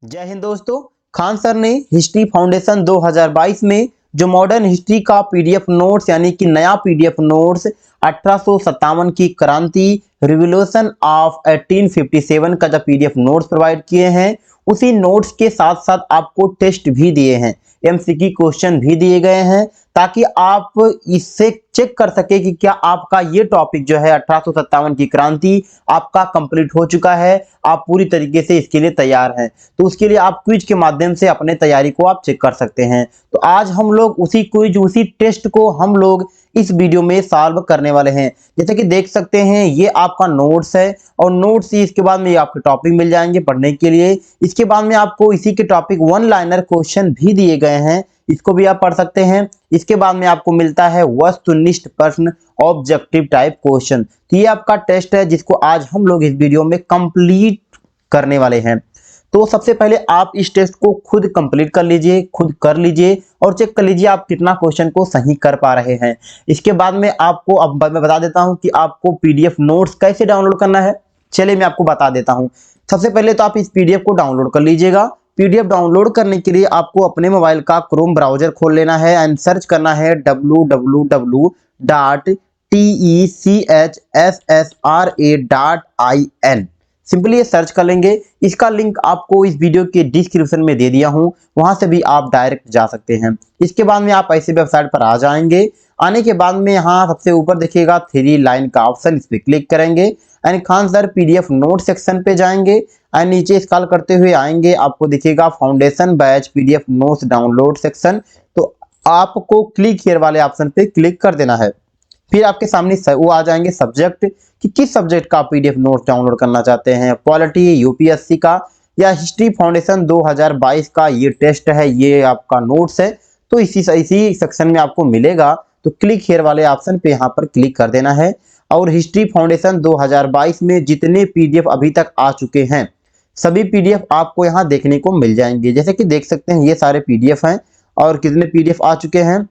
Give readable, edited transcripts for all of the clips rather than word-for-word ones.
जय हिंद दोस्तों। खान सर ने हिस्ट्री फाउंडेशन 2022 में जो मॉडर्न हिस्ट्री का पीडीएफ नोट्स यानी कि नया पीडीएफ नोट्स 1857 की क्रांति रिवॉल्यूशन ऑफ 1857 का जो पीडीएफ नोट्स प्रोवाइड किए हैं, उसी नोट्स के साथ साथ आपको टेस्ट भी दिए हैं, एमसीक्यू क्वेश्चन भी दिए गए हैं, ताकि आप इससे चेक कर सके कि क्या आपका ये टॉपिक जो है 1857 की क्रांति आपका कंप्लीट हो चुका है, आप पूरी तरीके से इसके लिए तैयार हैं। तो उसके लिए आप क्विज के माध्यम से अपने तैयारी को आप चेक कर सकते हैं। तो आज हम लोग उसी क्विज उसी टेस्ट को हम लोग इस वीडियो में सॉल्व करने वाले हैं। जैसे कि देख सकते हैं ये आपका नोट्स है और नोट्स ही इसके बाद में आपके टॉपिक मिल जाएंगे पढ़ने के लिए। इसके बाद में आपको इसी के टॉपिक वन लाइनर क्वेश्चन भी दिए गए हैं, इसको भी आप पढ़ सकते हैं। इसके बाद में आपको मिलता है वस्तुनिष्ठ प्रश्न ऑब्जेक्टिव टाइप क्वेश्चन। तो ये आपका टेस्ट है जिसको आज हम लोग इस वीडियो में कंप्लीट करने वाले हैं। तो सबसे पहले आप इस टेस्ट को खुद कंप्लीट कर लीजिए, खुद कर लीजिए और चेक कर लीजिए आप कितना क्वेश्चन को सही कर पा रहे हैं। इसके बाद में आपको अब मैं बता देता हूं कि आपको पीडीएफ नोट्स कैसे डाउनलोड करना है। चलिए मैं आपको बता देता हूं। सबसे पहले तो आप इस पीडीएफ को डाउनलोड कर लीजिएगा। पीडीएफ डाउनलोड करने के लिए आपको अपने मोबाइल का क्रोम ब्राउजर खोल लेना है एंड सर्च करना है www.techssra.in। सिंपली ये सर्च कर लेंगे। इसका लिंक आपको इस वीडियो के डिस्क्रिप्शन में दे दिया हूं, वहां से भी आप डायरेक्ट जा सकते हैं। इसके बाद में आप ऐसे वेबसाइट पर आ जाएंगे। आने के बाद में यहाँ सबसे ऊपर देखिएगा 3 लाइन का ऑप्शन, इस पर क्लिक करेंगे and Khan sir PDF note section पे जाएंगे एंड नीचे स्क्रॉल करते हुए आएंगे, आपको दिखेगा foundation batch PDF notes download section. तो आपको क्लिक हियर वाले ऑप्शन पे क्लिक कर देना है। फिर आपके सामने वो आ जाएंगे सब्जेक्ट कि किस सब्जेक्ट का पीडीएफ नोट डाउनलोड करना चाहते हैं, पॉलिटी यूपीएससी का या हिस्ट्री फाउंडेशन 2022 का ये टेस्ट है, ये आपका नोट्स है। तो इसी सेक्शन में आपको मिलेगा। तो क्लिक हियर वाले ऑप्शन पे यहाँ पर क्लिक कर देना है और हिस्ट्री फाउंडेशन 2022 में जितने पीडीएफ अभी तक आ चुके हैं सभी पीडीएफ आपको यहाँ देखने को मिल जाएंगे। जैसे कि देख सकते हैं ये सारे पीडीएफ हैं और कितने पीडीएफ आ चुके हैं।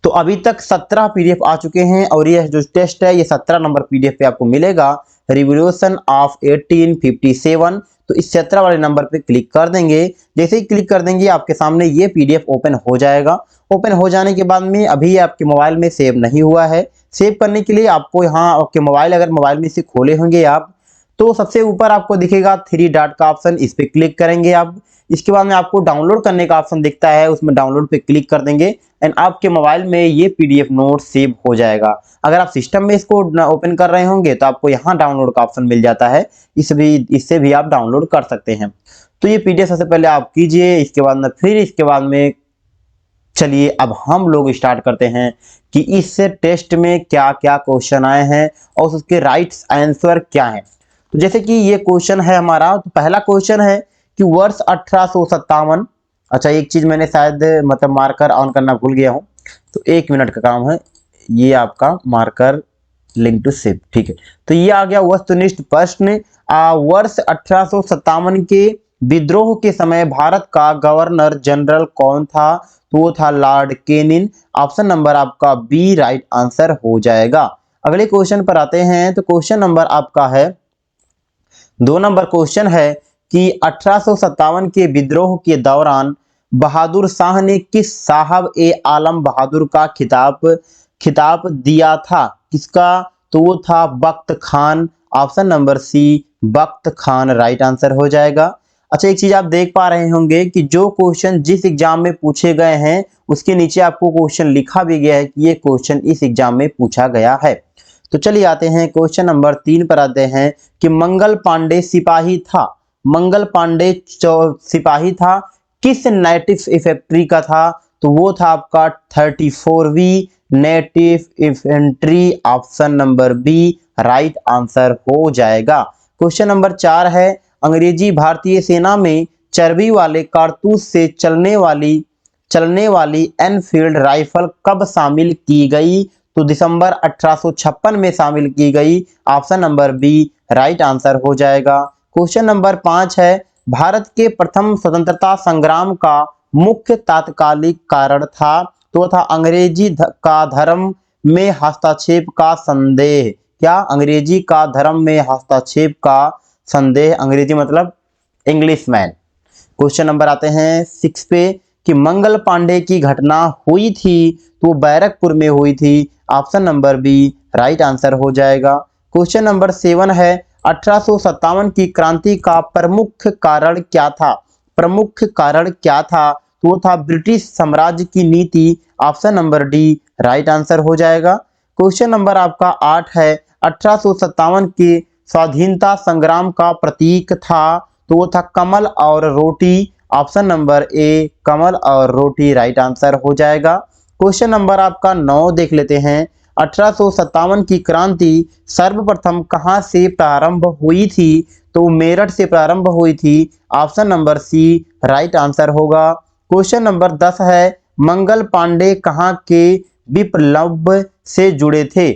तो अभी तक 17 पीडीएफ आ चुके हैं और ये जो टेस्ट है ये 17 नंबर पीडीएफ पे आपको मिलेगा, रिवॉल्यूशन ऑफ 1857। तो इस 17 वाले नंबर पे क्लिक कर देंगे। जैसे ही क्लिक कर देंगे आपके सामने ये पीडीएफ ओपन हो जाएगा। ओपन हो जाने के बाद में अभी आपके मोबाइल में सेव नहीं हुआ है। सेव करने के लिए आपको यहाँ आपके मोबाइल, अगर मोबाइल में से खोले होंगे आप, तो सबसे ऊपर आपको दिखेगा 3 डॉट का ऑप्शन, इस पे क्लिक करेंगे आप। इसके बाद में आपको डाउनलोड करने का ऑप्शन दिखता है, उसमें डाउनलोड पे क्लिक कर देंगे एंड आपके मोबाइल में ये पीडीएफ नोट सेव हो जाएगा। अगर आप सिस्टम में इसको ओपन कर रहे होंगे तो आपको यहाँ डाउनलोड का ऑप्शन मिल जाता है, इससे भी आप डाउनलोड कर सकते हैं। तो ये पीडीएफ सबसे पहले आप कीजिए। इसके बाद में इसके बाद में चलिए अब हम लोग स्टार्ट करते हैं कि इस टेस्ट में क्या क्या क्वेश्चन आए हैं और उसके राइट आंसर क्या है। तो जैसे कि ये क्वेश्चन है हमारा, तो पहला क्वेश्चन है कि वर्ष 1857। अच्छा, एक चीज मैंने शायद मतलब मार्कर ऑन करना भूल गया हूं, तो 1 मिनट का काम है। ये आपका मार्कर लिंक टू सेव, ठीक है। तो ये आ गया वस्तुनिष्ठ प्रश्न। वर्ष 1857 के विद्रोह के समय भारत का गवर्नर जनरल कौन था? तो वो था लॉर्ड केनिन। ऑप्शन नंबर आपका बी राइट आंसर हो जाएगा। अगले क्वेश्चन पर आते हैं। तो क्वेश्चन नंबर आपका है 2 नंबर क्वेश्चन है कि 1857 के विद्रोह के दौरान बहादुर शाह ने किस साहब ए आलम बहादुर का खिताब दिया था? किसका? तो वो था बख्त खान। ऑप्शन नंबर सी बख्त खान राइट आंसर हो जाएगा। अच्छा, एक चीज आप देख पा रहे होंगे कि जो क्वेश्चन जिस एग्जाम में पूछे गए हैं उसके नीचे आपको क्वेश्चन लिखा भी गया है कि ये क्वेश्चन इस एग्जाम में पूछा गया है। तो चलिए आते हैं क्वेश्चन नंबर 3 पर आते हैं कि मंगल पांडे सिपाही था। मंगल पांडे सिपाही था किस नेटिव इन्फेंट्री का था? तो वो था आपका 34वीं native infantry. Option number B right answer हो जाएगा। क्वेश्चन नंबर 4 है अंग्रेजी भारतीय सेना में चर्बी वाले कारतूस से चलने वाली एनफील्ड राइफल कब शामिल की गई? तो दिसंबर 1856 में शामिल की गई। Option number B right answer हो जाएगा। क्वेश्चन नंबर 5 है भारत के प्रथम स्वतंत्रता संग्राम का मुख्य तात्कालिक कारण था? तो था अंग्रेजी का धर्म में हस्तक्षेप का संदेह। क्या? अंग्रेजी का धर्म में हस्तक्षेप का संदेह। अंग्रेजी मतलब इंग्लिशमैन, क्वेश्चन नंबर आते हैं 6 पे कि मंगल पांडे की घटना हुई थी तो बैरकपुर में हुई थी। Option number B right answer हो जाएगा। क्वेश्चन नंबर 7 है 1857 की क्रांति का प्रमुख कारण क्या था? प्रमुख कारण क्या था? तो वो था ब्रिटिश साम्राज्य की नीति। Option number D right answer हो जाएगा। क्वेश्चन नंबर आपका 8 है 1857 के स्वाधीनता संग्राम का प्रतीक था तो वो था कमल और रोटी। ऑप्शन नंबर ए कमल और रोटी राइट आंसर हो जाएगा। क्वेश्चन नंबर आपका 9 देख लेते हैं 1857 की क्रांति सर्वप्रथम कहां से प्रारंभ हुई थी? तो मेरठ से प्रारंभ हुई थी। Option number C right answer होगा। क्वेश्चन नंबर 10 है मंगल पांडे कहां के विप्लव से जुड़े थे?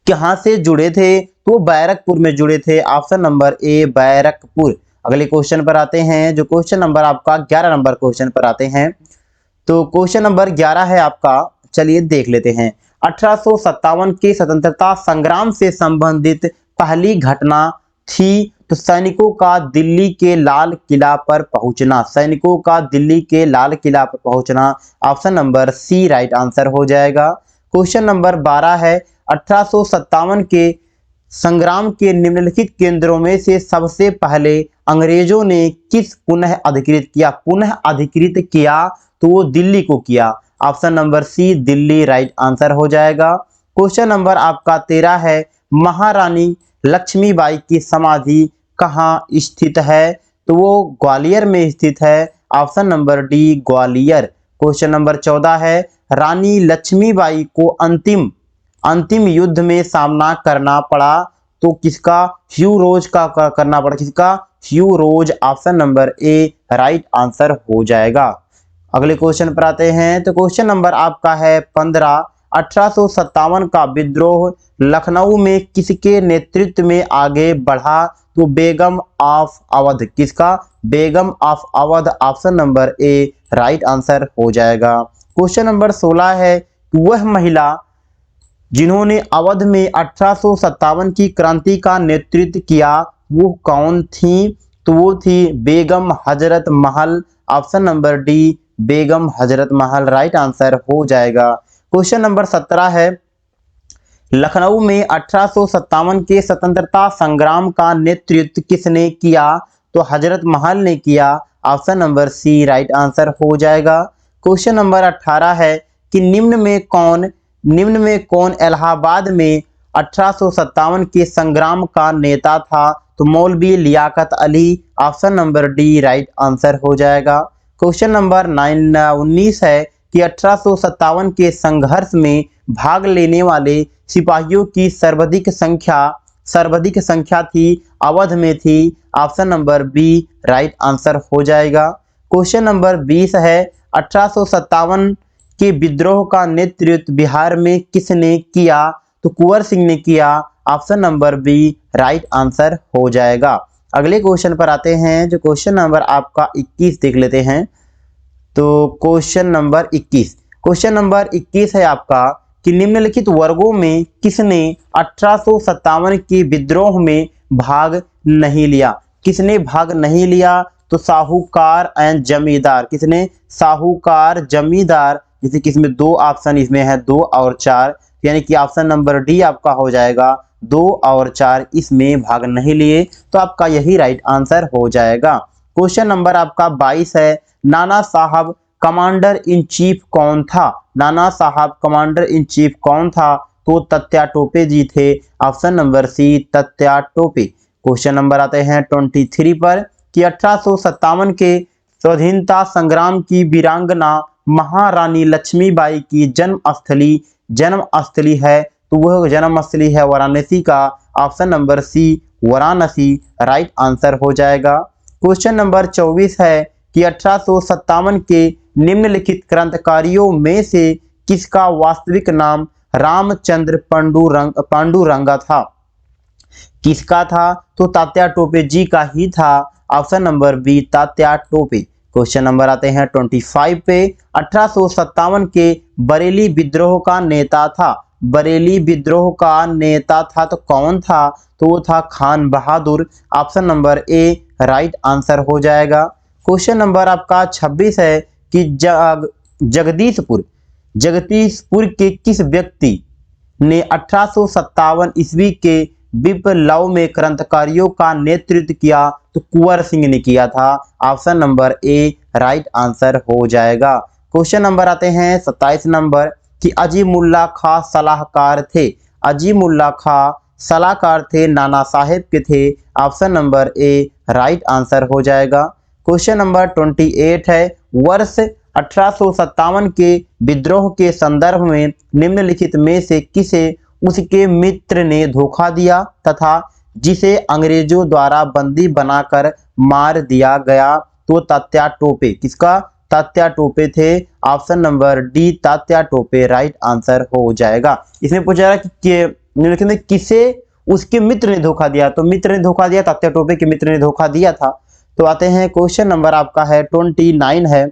कहां से जुड़े थे? तो बैरकपुर में जुड़े थे। ऑप्शन नंबर ए बैरकपुर। अगले क्वेश्चन पर आते हैं जो क्वेश्चन नंबर आपका 11 नंबर क्वेश्चन पर आते हैं। तो क्वेश्चन नंबर 11 है आपका, चलिए देख लेते हैं। 1857 के स्वतंत्रता संग्राम से संबंधित पहली घटना थी तो सैनिकों का दिल्ली के लाल किला पर पहुंचना। सैनिकों का दिल्ली के लाल किला पर पहुंचना। Option number C right answer हो जाएगा। क्वेश्चन नंबर 12 है 1857 के संग्राम के निम्नलिखित केंद्रों में से सबसे पहले अंग्रेजों ने किस पुनः अधिकृत किया? पुनः अधिकृत किया तो वो दिल्ली को किया। Option number C Delhi right answer हो जाएगा। क्वेश्चन नंबर आपका 13 है महारानी लक्ष्मीबाई की समाधि कहाँ स्थित है? तो वो ग्वालियर में स्थित है। Option number D Gwalior. Question number 14 है रानी लक्ष्मीबाई को अंतिम युद्ध में सामना करना पड़ा तो किसका? ह्यू रोज का करना पड़ा। किसका? Hugh Rose. Option number A right answer हो जाएगा। अगले क्वेश्चन पर आते हैं तो क्वेश्चन नंबर आपका है 15 1857 का विद्रोह लखनऊ में किसके नेतृत्व में आगे बढ़ा? तो बेगम ऑफ अवध। किसका? Begum of Awadh. Option number A right answer हो जाएगा। क्वेश्चन नंबर 16 है वह महिला जिन्होंने अवध में 1857 की क्रांति का नेतृत्व किया वो कौन थी? तो वो थी Begum Hazrat Mahal. Option number D Begum Hazrat Mahal right answer हो जाएगा। क्वेश्चन नंबर 17 है लखनऊ में 1857 के स्वतंत्रता संग्राम का नेतृत्व किसने किया? तो हजरत महल ने किया। Option number C right answer हो जाएगा। क्वेश्चन नंबर 18 है कि निम्न में कौन इलाहाबाद में 1857 के संग्राम का नेता था? तो Maulvi Liaquat Ali. Option number D right answer हो जाएगा। क्वेश्चन नंबर 19 है कि 1857 के संघर्ष में भाग लेने वाले सिपाहियों की सर्वाधिक संख्या थी अवध में थी। Option number B right answer हो जाएगा। क्वेश्चन नंबर 20 है 1857 के विद्रोह का नेतृत्व बिहार में किसने किया? तो कुंवर सिंह ने किया। Option number B right answer हो जाएगा। अगले क्वेश्चन पर आते हैं जो क्वेश्चन नंबर आपका 21 देख लेते हैं। तो क्वेश्चन नंबर 21 है आपका कि निम्नलिखित वर्गों में किसने 1857 के विद्रोह में भाग नहीं लिया? किसने भाग नहीं लिया? तो साहूकार एंड जमींदार। किसने? साहूकार जमींदार। जैसे कि इसमें दो ऑप्शन इसमें है 2 और 4, यानी कि ऑप्शन नंबर डी आपका हो जाएगा। 2 और 4 इसमें भाग नहीं लिए तो आपका यही राइट आंसर हो जाएगा। क्वेश्चन नंबर आपका 22 है नाना साहब कमांडर इन चीफ कौन था? नाना साहब कमांडर इन चीफ कौन था? तो तात्या टोपे जी थे। Option number C Tatya Tope. Question number आते हैं 23 पर कि 1857 के स्वाधीनता संग्राम की वीरांगना महारानी लक्ष्मीबाई की जन्मस्थली है तो वह जन्मस्थली है वाराणसी का। Option number C Varanasi right answer हो जाएगा। क्वेश्चन नंबर 24 है कि 1857 के निम्नलिखित क्रांतिकारियों में से किसका वास्तविक नाम रामचंद्र पांडुरंगा था? किसका था? तो तात्या टोपे जी का ही था। Option number B Tatya Tope. Question number आते हैं 25 पे 1857 के बरेली विद्रोह का नेता था। बरेली विद्रोह का नेता था तो कौन था? तो वो था Khan Bahadur. Option number A right answer हो जाएगा। क्वेश्चन नंबर आपका 26 है कि जगदीशपुर के किस व्यक्ति ने 1857 ईस्वी के विप्लव में क्रांतिकारियों का नेतृत्व किया? तो कुंवर सिंह ने किया था। Option number A right answer हो जाएगा। क्वेश्चन नंबर आते हैं 27 नंबर कि अजीमुल्ला खां सलाहकार थे। अजीमुल्ला खां सलाहकार थे नाना साहेब के थे। Option number A right answer हो जाएगा। क्वेश्चन नंबर 28 है वर्ष 1857 के विद्रोह के संदर्भ में निम्नलिखित में से किसे उसके मित्र ने धोखा दिया तथा जिसे अंग्रेजों द्वारा बंदी बनाकर मार दिया गया? तो तात्या टोपे। किसका? तात्या टोपे थे। Option number D Tatya Tope right answer हो जाएगा। इसमें पूछा रहा कि निम्नलिखित में किसे उसके मित्र ने धोखा दिया? तो मित्र ने धोखा दिया, तात्या टोपे के मित्र ने धोखा दिया था। तो आते हैं क्वेश्चन नंबर आपका है 29 है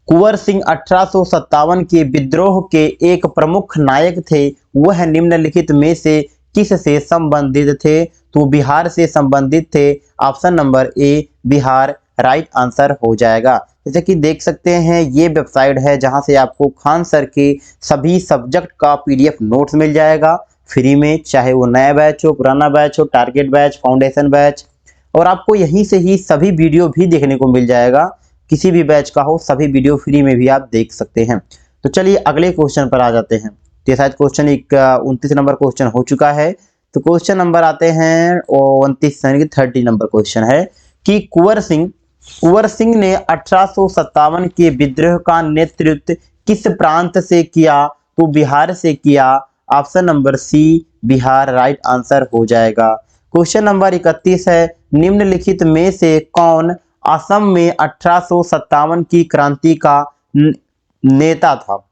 कुंवर सिंह 1857 के विद्रोह के एक प्रमुख नायक थे। वह निम्नलिखित में से किस से संबंधित थे? तो बिहार से संबंधित थे। ऑप्शन नंबर ए बिहार राइट आंसर हो जाएगा। जैसे कि देख सकते हैं ये वेबसाइट है जहां से आपको खान सर के सभी सब्जेक्ट का पीडीएफ नोट्स मिल जाएगा फ्री में, चाहे वो नया बैच हो, पुराना बैच हो, टारगेट बैच, फाउंडेशन बैच, और आपको यहीं से ही सभी वीडियो भी देखने को मिल जाएगा। किसी भी बैच का हो सभी वीडियो फ्री में भी आप देख सकते हैं। तो चलिए अगले क्वेश्चन पर आ जाते हैं। तो शायद क्वेश्चन 29 नंबर क्वेश्चन हो चुका है। तो क्वेश्चन नंबर आते हैं 29 यानी कि 30 नंबर क्वेश्चन है कि कुंवर सिंह ने 1857 के विद्रोह का नेतृत्व किस प्रांत से किया? तो बिहार से किया। Option number C Bihar right answer हो जाएगा। क्वेश्चन नंबर 31 है निम्नलिखित में से कौन असम में 1857 की क्रांति का नेता था?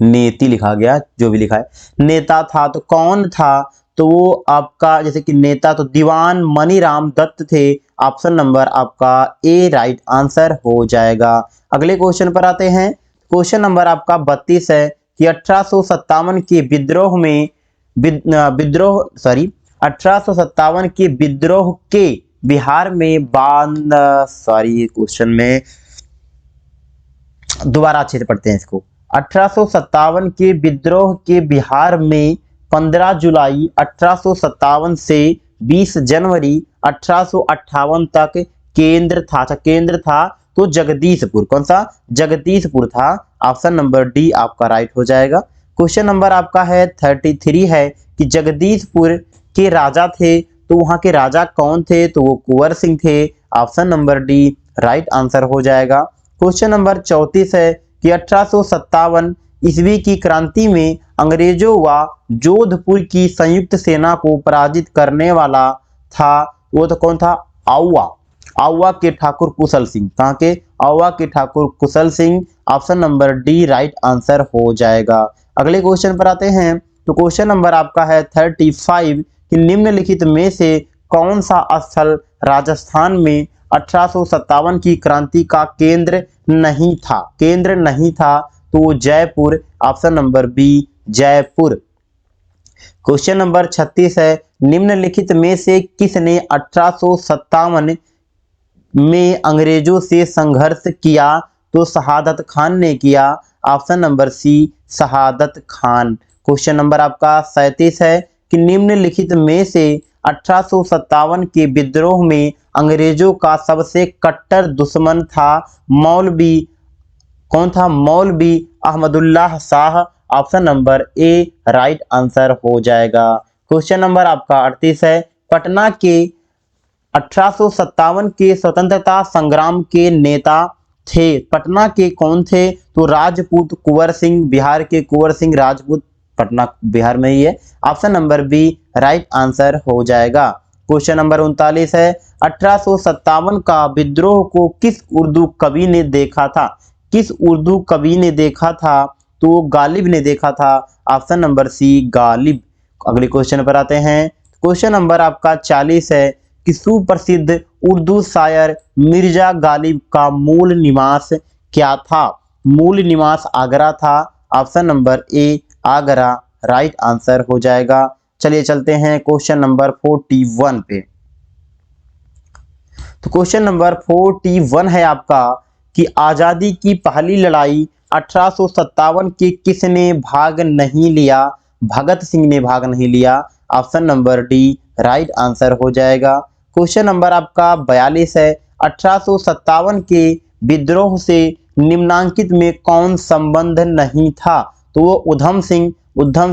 नेती लिखा गया, जो भी लिखा है नेता था तो कौन था? तो वो आपका जैसे कि नेता तो दीवान मनीराम दत्त थे। ऑप्शन नंबर आपका ए राइट आंसर हो जाएगा। अगले क्वेश्चन पर आते हैं। क्वेश्चन नंबर आपका 32 है कि 1857 के विद्रोह में 1857 के विद्रोह के बिहार में क्वेश्चन में दोबारा अच्छे से पढ़ते हैं इसको। 1857 के विद्रोह के बिहार में 15 जुलाई 1857 से 20 जनवरी 1858 तक केंद्र था तो जगदीशपुर। कौन सा? जगदीशपुर था। ऑप्शन नंबर डी आपका राइट हो जाएगा। क्वेश्चन नंबर आपका है 33 है कि जगदीशपुर के राजा थे तो वहां के राजा कौन थे? तो वो कुंवर सिंह थे। Option number D right answer हो जाएगा। क्वेश्चन नंबर 34 है कि 1857 ईस्वी की क्रांति में अंग्रेजों व जोधपुर की संयुक्त सेना को पराजित करने वाला था। वो तो कौन था? आउवा के ठाकुर कुशल सिंह। कहाँ के? आउवा के Thakur Kushal Singh. Option number D right answer हो जाएगा। अगले क्वेश्चन पर आते हैं। तो क्वेश्चन नंबर आपका है 35 कि निम्नलिखित में से कौन सा स्थल राजस्थान में 1857 की क्रांति का केंद्र नहीं था? तो Jaipur. Option number B Jaipur. Question number 36 है निम्नलिखित में से किसने 1857 में अंग्रेजों से संघर्ष किया? तो शहादत खान ने किया। ऑप्शन नंबर सी शहादत खान। क्वेश्चन नंबर आपका 37 है कि निम्नलिखित में से 1857 के विद्रोह में अंग्रेजों का सबसे कट्टर दुश्मन था मौलवी। कौन था? मौलवी Ahmadullah Shah. Option number A right answer हो जाएगा। क्वेश्चन नंबर आपका 38 है पटना के 1857 के स्वतंत्रता संग्राम के नेता थे। पटना के कौन थे? तो राजपूत कुंवर सिंह। बिहार के कुंवर सिंह राजपूत, पटना बिहार में ही है। Option number B right answer हो जाएगा। क्वेश्चन नंबर 39 है 1857 का विद्रोह को किस उर्दू कवि ने देखा था? किस उर्दू कवि ने देखा था? तो गालिब ने देखा था। Option number C Ghalib. अगले क्वेश्चन पर आते हैं। क्वेश्चन नंबर आपका 40 है कि सुप्रसिद्ध उर्दू शायर मिर्जा गालिब का मूल निवास क्या था? मूल निवास आगरा था। ऑप्शन नंबर ए आगरा राइट आंसर हो जाएगा। चलिए चलते हैं क्वेश्चन नंबर 41 पे। तो क्वेश्चन नंबर 41 है आपका कि आजादी की पहली लड़ाई 1857 के किसने भाग नहीं लिया? भगत सिंह ने भाग नहीं लिया। Option number D right answer हो जाएगा। क्वेश्चन नंबर आपका 42 है, 1857 के विद्रोह से निम्नांकित में कौन संबंध नहीं था? तो वो Udham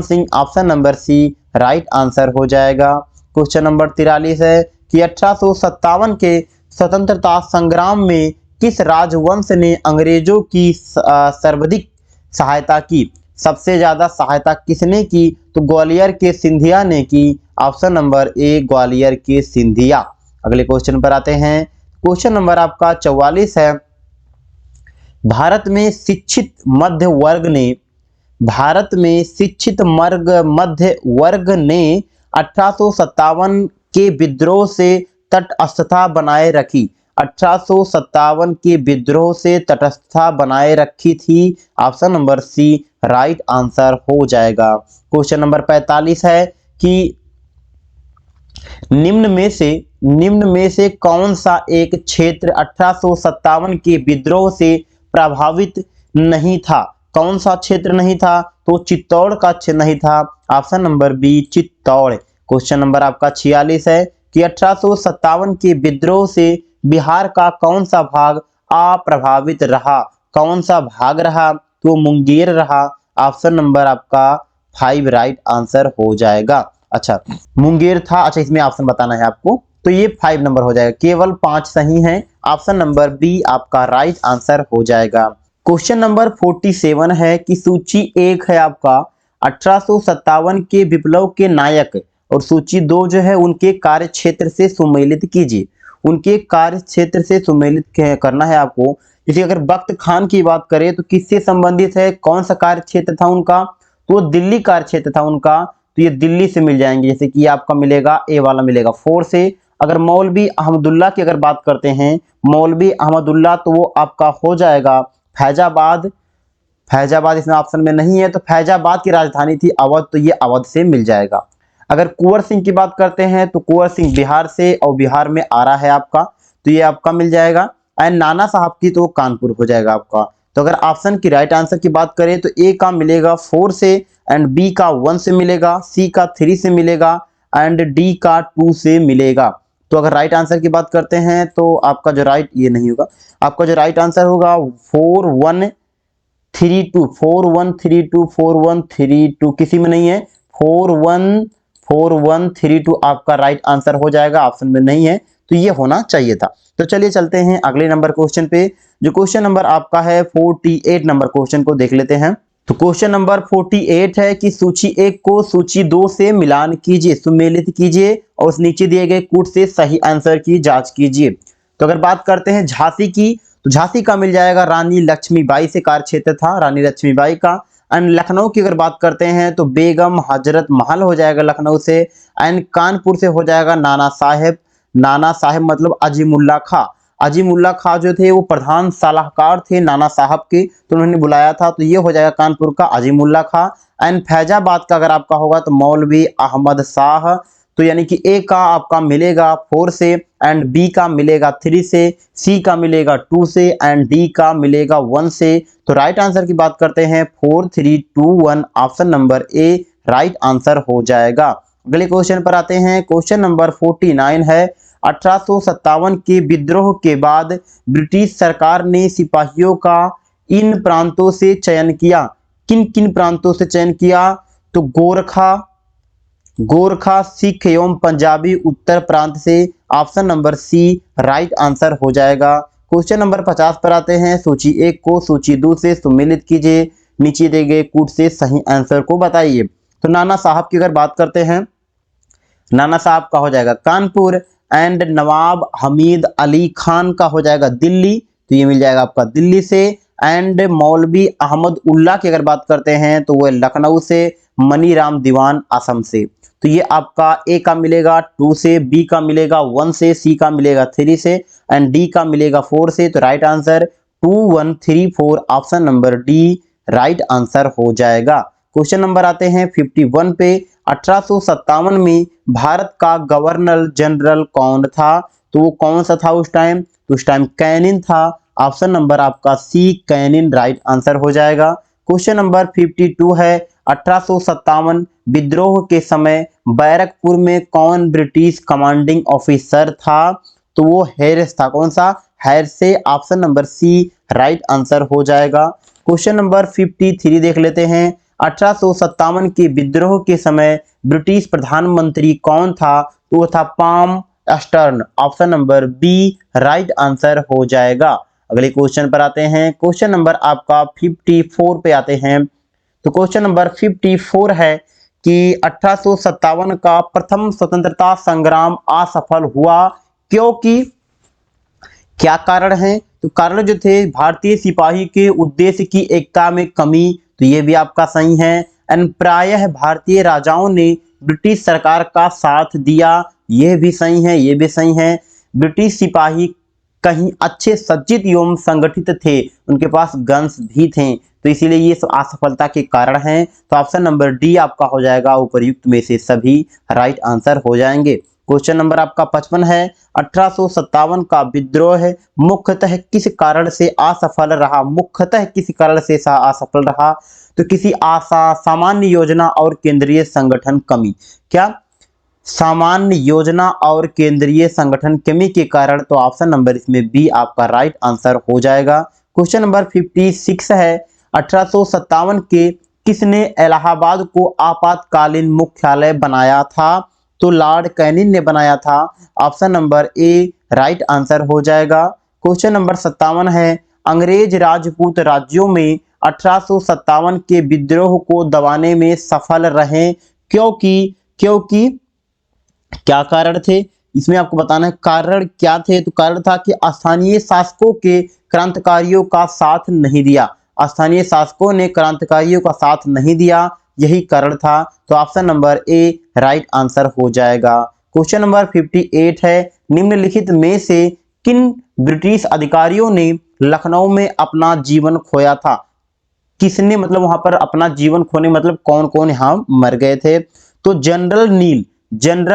Singh option number C right answer हो जाएगा। क्वेश्चन नंबर 43 है कि 1857 के स्वतंत्रता संग्राम में किस राजवंश ने अंग्रेजों की सर्वाधिक सहायता की? सबसे ज्यादा सहायता किसने की? तो ग्वालियर के सिंधिया ने की। ऑप्शन नंबर ए ग्वालियर के सिंधिया। अगले क्वेश्चन पर आते हैं। क्वेश्चन नंबर आपका 44 है, भारत में शिक्षित मध्य वर्ग ने 1857 के विद्रोह से तटस्थता बनाए रखी। 1857 के विद्रोह से तटस्थता बनाए रखी थी। Option number C right answer हो जाएगा। क्वेश्चन नंबर 45 है कि निम्न में से कौन सा एक क्षेत्र 1857 के विद्रोह से प्रभावित नहीं था? कौन सा क्षेत्र नहीं था? तो चित्तौड़ का क्षेत्र नहीं था। Option number B Chittor. Question number आपका 46 है कि 1857 के विद्रोह से बिहार का कौन सा भाग अप्रभावित रहा? कौन सा भाग रहा? तो मुंगेर रहा। ऑप्शन नंबर आपका 5 राइट आंसर हो जाएगा। अच्छा मुंगेर था। अच्छा इसमें ऑप्शन बताना है आपको, तो ये 5 नंबर हो जाएगा। केवल 5 सही हैं। ऑप्शन नंबर बी आपका राइट आंसर हो जाएगा। क्वेश्चन नंबर 47 है कि सूची 1 है आपका 1857 के विप्लव के नायक, और सूची 2 जो है उनके कार्य क्षेत्र से सुमेलित कीजिए। उनके कार्य क्षेत्र से सुमेलित करना है आपको। जैसे अगर बख्त खान की बात करें तो किससे संबंधित है? कौन सा कार्य क्षेत्र था उनका? तो दिल्ली कार्य क्षेत्र था उनका, तो ये दिल्ली से मिल जाएंगे। जैसे कि आपका मिलेगा ए वाला मिलेगा 4 से। अगर मौलवी अहमदुल्ला की अगर बात करते हैं, मौलवी अहमदुल्ला, तो वो आपका हो जाएगा फैजाबाद। इसमें ऑप्शन में नहीं है, तो फैजाबाद की राजधानी थी अवध, तो ये अवध से मिल जाएगा। अगर कुंवर सिंह की बात करते हैं तो कुंवर सिंह बिहार से, और बिहार में आ रहा है आपका, तो ये आपका मिल जाएगा। एंड नाना साहब की तो कानपुर हो जाएगा आपका। तो अगर ऑप्शन की राइट आंसर की बात करें तो ए का मिलेगा 4 से, एंड बी का 1 से मिलेगा, सी का 3 से मिलेगा, एंड डी का 2 से मिलेगा। तो अगर राइट आंसर की बात करते हैं तो आपका जो राइट ये नहीं होगा, आपका जो राइट आंसर होगा 4132 किसी में नहीं है। 4132 आपका राइट आंसर हो जाएगा, ऑप्शन में नहीं है, तो ये होना चाहिए था। तो चलिए चलते हैं अगले नंबर क्वेश्चन पे। जो क्वेश्चन नंबर आपका है 48 नंबर क्वेश्चन को देख लेते हैं। तो क्वेश्चन नंबर 48 है कि सूची 1 को सूची 2 से मिलान कीजिए, सुमेलित कीजिए, और उस नीचे दिए गए कूट से सही आंसर की जांच कीजिए। तो अगर बात करते हैं झांसी की, तो झांसी का मिल जाएगा रानी लक्ष्मीबाई से कार्य क्षेत्र था, रानी लक्ष्मीबाई का। एंड लखनऊ की अगर बात करते हैं तो बेगम हजरत महल हो जाएगा लखनऊ से। एंड कानपुर से हो जाएगा नाना साहेब मतलब अजीमुल्ला खां जो थे वो प्रधान सलाहकार थे नाना साहब के, तो उन्होंने बुलाया था, तो ये हो जाएगा कानपुर का अजीमुल्ला खां। एंड फैजाबाद का अगर आपका होगा तो मौलवी अहमद शाह, तो यानी कि ए का आपका मिलेगा 4 से, एंड बी का मिलेगा 3 से, सी का मिलेगा 2 से, एंड डी का मिलेगा 1 से। तो राइट आंसर की बात करते हैं 4 3 2 1, option number A right answer हो जाएगा। अगले क्वेश्चन पर आते हैं। क्वेश्चन नंबर 49 है 1857 के विद्रोह के बाद ब्रिटिश सरकार ने सिपाहियों का इन प्रांतों से चयन किया। किन किन प्रांतों से चयन किया? तो गोरखा, सिख एवं पंजाबी उत्तर प्रांत से। Option number C right answer हो जाएगा। क्वेश्चन नंबर 50 पर आते हैं। सूची 1 को सूची 2 से सुमेलित कीजिए, नीचे दिए गए कूट से सही आंसर को बताइए। तो नाना साहब की अगर बात करते हैं, नाना साहब का हो जाएगा कानपुर। एंड नवाब हमीद अली खान का हो जाएगा दिल्ली, तो ये मिल जाएगा आपका दिल्ली से। एंड मौलवी अहमद उल्ला की अगर बात करते हैं तो वह लखनऊ से। मनीराम दीवान असम से। तो ये आपका ए का मिलेगा 2 से, बी का मिलेगा 1 से, सी का मिलेगा 3 से, एंड डी का मिलेगा 4 से। तो right answer 2 1 3 4, option number D right answer हो जाएगा। क्वेश्चन नंबर आते हैं 51 पे। 1857 में भारत का गवर्नर जनरल कौन था? तो वो कौन सा था उस टाइम? तो उस टाइम कैनिन था। ऑप्शन नंबर आपका सी कैनिन राइट आंसर हो जाएगा। क्वेश्चन नंबर 52 है 1857 विद्रोह के समय बैरकपुर में कौन ब्रिटिश कमांडिंग ऑफिसर था? तो वो हैरिस था। कौन सा? हैरिस से option number C right answer हो जाएगा। क्वेश्चन नंबर 53 देख लेते हैं। 1857 के विद्रोह के समय ब्रिटिश प्रधानमंत्री कौन था? तो वो था Palmerston. Option number B right answer हो जाएगा। अगले क्वेश्चन पर आते हैं। क्वेश्चन नंबर आपका 54 पे आते हैं। तो क्वेश्चन नंबर 54 है कि 1857 का प्रथम स्वतंत्रता संग्राम असफल हुआ क्योंकि क्या कारण है? तो कारण जो थे भारतीय सिपाही के उद्देश्य की एकता में कमी, तो ये भी आपका सही है। एंड प्रायः भारतीय राजाओं ने ब्रिटिश सरकार का साथ दिया, यह भी सही है, ये भी सही है। ब्रिटिश सिपाही कहीं अच्छे सज्जित एवं संगठित थे, उनके पास गन्स भी थे, तो इसीलिए ये असफलता के कारण हैं। तो ऑप्शन नंबर डी आपका हो जाएगा। उपरयुक्त में से सभी राइट आंसर हो जाएंगे। क्वेश्चन नंबर आपका 55 है 1857 का विद्रोह मुख्यतः किस कारण से असफल रहा? मुख्यतः किस कारण से असफल रहा? तो किसी सामान्य योजना और केंद्रीय संगठन कमी। क्या? सामान्य योजना और केंद्रीय संगठन कमी के कारण। तो ऑप्शन नंबर इसमें बी आपका राइट आंसर हो जाएगा। क्वेश्चन नंबर 56 है 1857 के किसने इलाहाबाद को आपातकालीन मुख्यालय बनाया था? तो लॉर्ड कैनिन ने बनाया था। Option number A right answer हो जाएगा। क्वेश्चन नंबर 57 है अंग्रेज राजपूत राज्यों में 1857 के विद्रोह को दबाने में सफल रहे क्योंकि क्या कारण थे? इसमें आपको बताना है कारण क्या थे। तो कारण था कि स्थानीय शासकों के क्रांतिकारियों का साथ नहीं दिया। स्थानीय शासकों ने क्रांतिकारियों का साथ नहीं दिया, यही कारण था। तो option number A right answer हो जाएगा। क्वेश्चन नंबर 58 है निम्नलिखित में से किन ब्रिटिश अधिकारियों ने लखनऊ में अपना जीवन खोया था? किसने मतलब वहां पर अपना जीवन खोने मतलब कौन कौन यहाँ मर गए थे? तो जनरल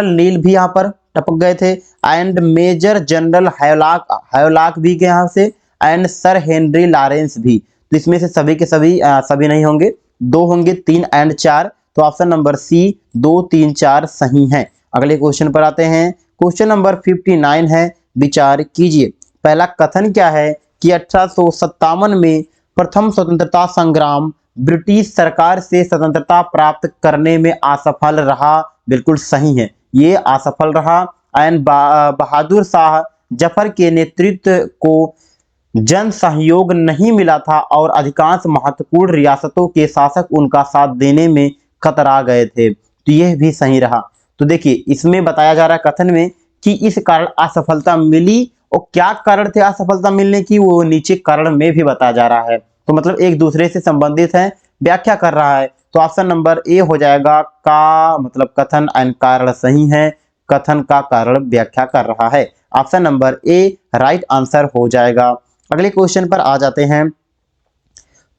नील भी यहाँ पर टपक गए थे, एंड मेजर जनरल हैवलॉक भी गए यहाँ से, एंड सर हेनरी लॉरेंस भी। तो इसमें से सभी के सभी नहीं होंगे, दो होंगे, 3 एंड 4। तो ऑप्शन नंबर सी 2, 3, 4 सही है। अगले क्वेश्चन पर आते हैं। क्वेश्चन नंबर 59 है विचार कीजिए। पहला कथन क्या है कि 1857 में प्रथम स्वतंत्रता संग्राम ब्रिटिश सरकार से स्वतंत्रता प्राप्त करने में असफल रहा। बिल्कुल सही है, ये असफल रहा। एंड बहादुर शाह जफर के नेतृत्व को जन सहयोग नहीं मिला था और अधिकांश महत्वपूर्ण रियासतों के शासक उनका साथ देने में कतरा गए थे, तो यह भी सही रहा। तो देखिए इसमें बताया जा रहा है कथन में कि इस कारण असफलता मिली, और क्या कारण थे असफलता मिलने की वो नीचे कारण में भी बताया जा रहा है। तो मतलब एक दूसरे से संबंधित है, व्याख्या कर रहा है। तो ऑप्शन नंबर ए हो जाएगा। का मतलब कथन एंड कारण सही है, कथन का कारण व्याख्या कर रहा है। Option number A right answer हो जाएगा। अगले क्वेश्चन पर आ जाते हैं।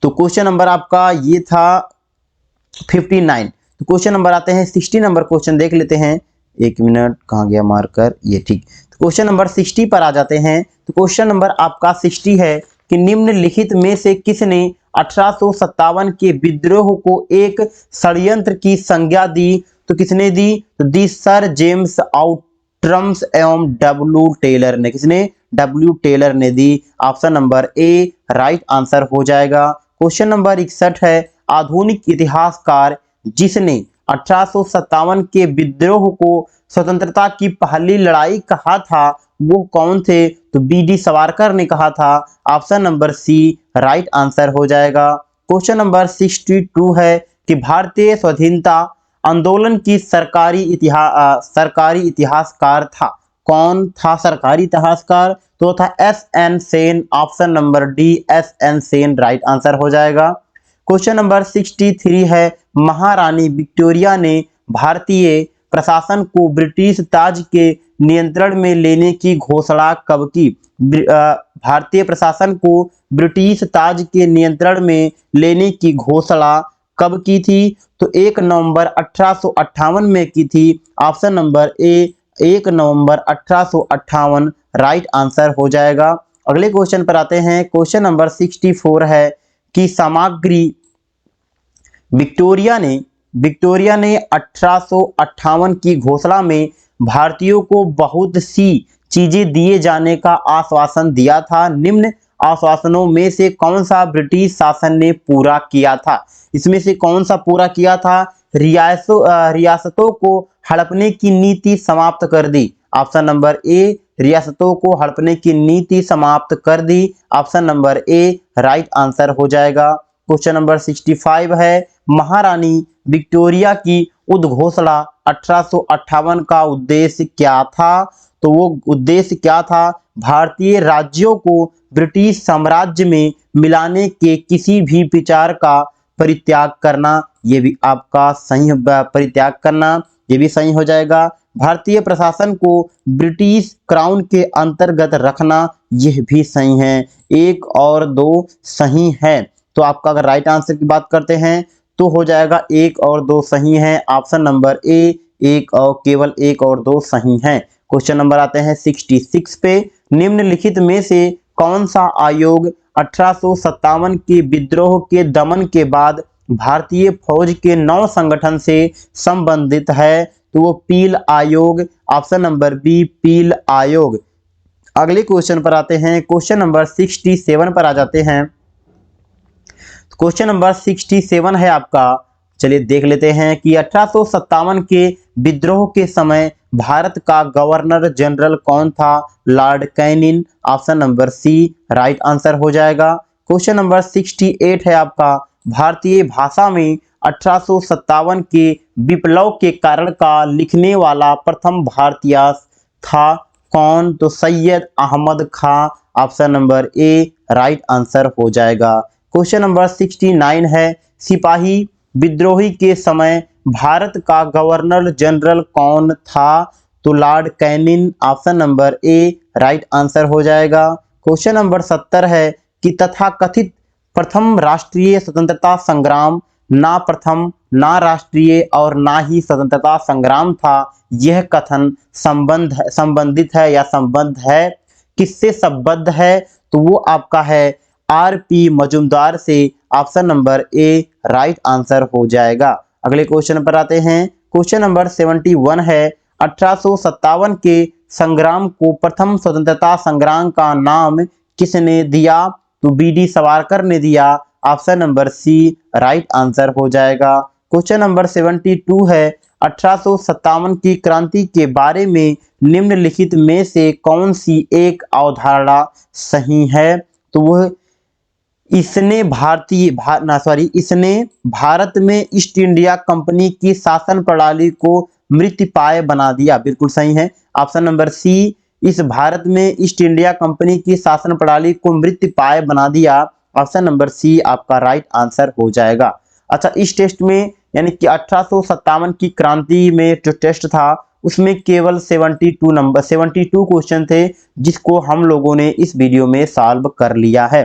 तो क्वेश्चन नंबर आपका ये था 59। तो क्वेश्चन नंबर आते हैं 60 नंबर क्वेश्चन देख लेते हैं। एक मिनट, कहाँ गया मार्कर, ये ठीक। तो क्वेश्चन नंबर 60 पर आ जाते हैं। तो क्वेश्चन नंबर आपका 60 है कि निम्नलिखित में से किसने 1857 के विद्रोह को एक षड्यंत्र की संज्ञा दी? तो किसने दी? तो दी सर जेम्स आउट्रम्स एवं डब्ल्यू टेलर ने। किसने? डब्ल्यू टेलर ने दी। Option number A right answer हो जाएगा। क्वेश्चन नंबर 61 है आधुनिक इतिहासकार जिसने 1857 के विद्रोह को स्वतंत्रता की पहली लड़ाई कहा था वो कौन थे? तो बी.डी. सावरकर ने कहा था। Option number C right answer हो जाएगा। क्वेश्चन नंबर 62 है कि भारतीय स्वाधीनता आंदोलन की सरकारी इतिहासकार था। कौन था सरकारी इतिहासकार? तो था SN. Sen. Option number D SN. Sen right answer हो जाएगा। क्वेश्चन नंबर 63 है महारानी विक्टोरिया ने भारतीय प्रशासन को ब्रिटिश ताज के नियंत्रण में लेने की घोषणा कब की? भारतीय प्रशासन को ब्रिटिश ताज के नियंत्रण में लेने की घोषणा कब की थी? तो 1 नवंबर 1858 में की थी। ऑप्शन नंबर ए 1 नवंबर 1858 राइट आंसर हो जाएगा। अगले क्वेश्चन पर आते हैं। क्वेश्चन नंबर 64 है कि सामग्री विक्टोरिया ने 1858 की घोषणा में भारतीयों को बहुत सी चीजें दिए जाने का आश्वासन दिया था। निम्न आश्वासनों में से कौन सा ब्रिटिश शासन ने पूरा किया था? इसमें से कौन सा पूरा किया था? रियासतों को हड़पने की नीति समाप्त कर दी। ऑप्शन नंबर ए, रियासतों को हड़पने की नीति समाप्त कर दी। Option number A right answer हो जाएगा। क्वेश्चन नंबर 65 है, महारानी विक्टोरिया की उद्घोषणा 1858 का उद्देश्य क्या था? तो वो उद्देश्य क्या था? भारतीय राज्यों को ब्रिटिश साम्राज्य में मिलाने के किसी भी विचार का परित्याग करना। ये भी आपका सही, परित्याग करना ये भी सही हो जाएगा। भारतीय प्रशासन को ब्रिटिश क्राउन के अंतर्गत रखना, यह भी सही है। 1 और 2 सही है। तो आपका अगर राइट आंसर की बात करते हैं तो हो जाएगा 1 और 2 सही है। ऑप्शन नंबर ए, 1 और केवल 1 और 2 सही हैं। क्वेश्चन नंबर आते हैं 66 पे। निम्नलिखित में से कौन सा आयोग 1857 के विद्रोह के दमन के बाद भारतीय फौज के नव संगठन से संबंधित है? तो वो पील आयोग। ऑप्शन नंबर बी, पील आयोग। अगले क्वेश्चन पर आते हैं। क्वेश्चन नंबर 67 पर आ जाते हैं। क्वेश्चन नंबर 67 है आपका, चलिए देख लेते हैं कि 1857 के विद्रोह के समय भारत का गवर्नर जनरल कौन था? Lord Canning. Option number C right answer हो जाएगा। क्वेश्चन नंबर 68 है आपका, भारतीय भाषा में 1857 के विप्लव के कारण का लिखने वाला प्रथम भारतीय था कौन? तो Syed Ahmad Khan. Option number A right answer हो जाएगा। क्वेश्चन नंबर 69 है, सिपाही विद्रोही के समय भारत का गवर्नर जनरल कौन था? तो Lord Canning. Option number A right answer हो जाएगा। क्वेश्चन नंबर 70 है कि तथाकथित प्रथम राष्ट्रीय स्वतंत्रता संग्राम ना प्रथम, ना राष्ट्रीय और ना ही स्वतंत्रता संग्राम था। यह कथन संबंधित है या संबद्ध है, किससे संबद्ध है? तो वो आपका है आर.पी. मजूमदार से। Option number A right answer हो जाएगा। अगले क्वेश्चन पर आते हैं। क्वेश्चन नंबर 71 है, 1857 के संग्राम को प्रथम स्वतंत्रता संग्राम का नाम किसने दिया? तो बी.डी. सावरकर ने दिया। Option number C right answer हो जाएगा। क्वेश्चन नंबर 72 है, 1857 की क्रांति के बारे में निम्नलिखित में से कौन सी एक अवधारणा सही है? तो वह इसने भारत में ईस्ट इंडिया कंपनी की शासन प्रणाली को मृतपाय बना दिया। बिल्कुल सही है। ऑप्शन नंबर सी, इस भारत में ईस्ट इंडिया कंपनी की शासन प्रणाली को मृतपाय बना दिया। ऑप्शन नंबर सी आपका राइट आंसर हो जाएगा। अच्छा, इस टेस्ट में यानी कि 1857 की क्रांति में जो टेस्ट था उसमें केवल 72 क्वेश्चन थे, जिसको हम लोगों ने इस वीडियो में सॉल्व कर लिया है।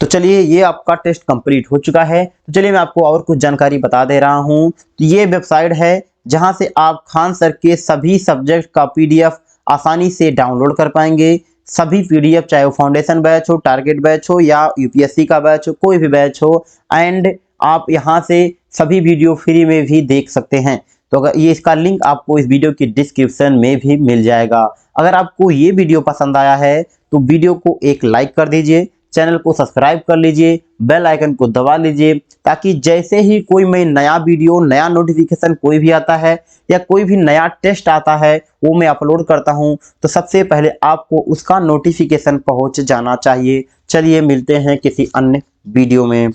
तो चलिए, ये आपका टेस्ट कंप्लीट हो चुका है। तो चलिए मैं आपको और कुछ जानकारी बता दे रहा हूं। तो ये वेबसाइट है जहां से आप खान सर के सभी सब्जेक्ट का पीडीएफ आसानी से डाउनलोड कर पाएंगे। सभी पीडीएफ, चाहे वो फाउंडेशन बैच हो, टारगेट बैच हो या यूपीएससी का बैच हो, कोई भी बैच हो, एंड आप यहां से सभी वीडियो फ्री में भी देख सकते हैं। तो अगर ये इसका लिंक आपको इस वीडियो की डिस्क्रिप्शन में भी मिल जाएगा। अगर आपको ये वीडियो पसंद आया है तो वीडियो को एक लाइक कर दीजिए, चैनल को सब्सक्राइब कर लीजिए, बेल आइकन को दबा लीजिए, ताकि जैसे ही कोई मैं नया वीडियो, नया नोटिफिकेशन कोई भी आता है या कोई भी नया टेस्ट आता है वो मैं अपलोड करता हूं तो सबसे पहले आपको उसका नोटिफिकेशन पहुंच जाना चाहिए। चलिए मिलते हैं किसी अन्य वीडियो में।